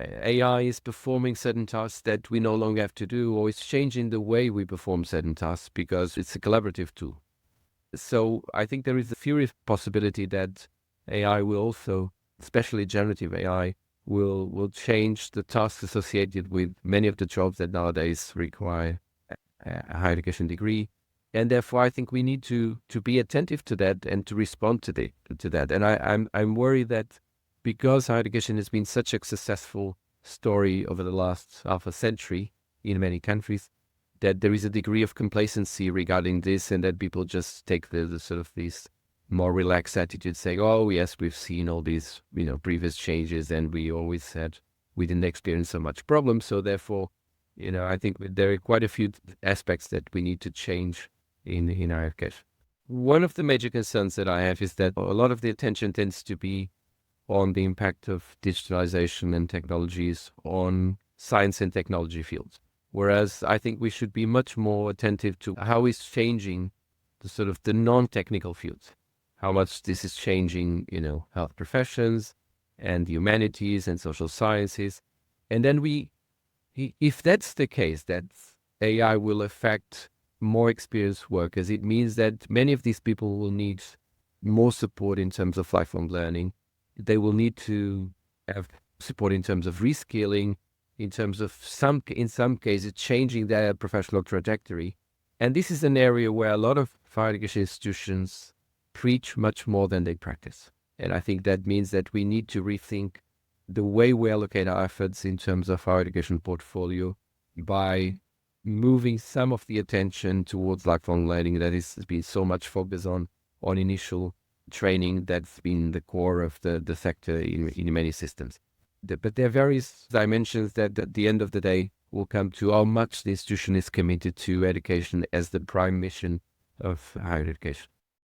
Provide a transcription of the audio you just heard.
AI is performing certain tasks that we no longer have to do, or it's changing the way we perform certain tasks because it's a collaborative tool. So I think there is a serious possibility that AI will also, especially generative AI, will change the tasks associated with many of the jobs that nowadays require a higher education degree. And therefore, I think we need to be attentive to that and to respond to that. And I'm worried that because higher education has been such a successful story over the last half a century in many countries, that there is a degree of complacency regarding this, and that people just take the sort of these more relaxed attitude, saying, "Oh yes, we've seen all these previous changes, and we always said we didn't experience so much problem, so therefore." I think there are quite a few aspects that we need to change in our education. One of the major concerns that I have is that a lot of the attention tends to be on the impact of digitalization and technologies on science and technology fields. Whereas I think we should be much more attentive to how it's changing the sort of the non-technical fields, how much this is changing, health professions and the humanities and social sciences. And then if that's the case, that AI will affect more experienced workers, it means that many of these people will need more support in terms of lifelong learning. They will need to have support in terms of reskilling, in terms of in some cases, changing their professional trajectory. And this is an area where a lot of higher education institutions preach much more than they practice. And I think that means that we need to rethink the way we allocate our efforts in terms of our education portfolio by moving some of the attention towards lifelong learning that has been so much focus on initial training that's been the core of the sector in many systems. But there are various dimensions that at the end of the day will come to how much the institution is committed to education as the prime mission of higher education.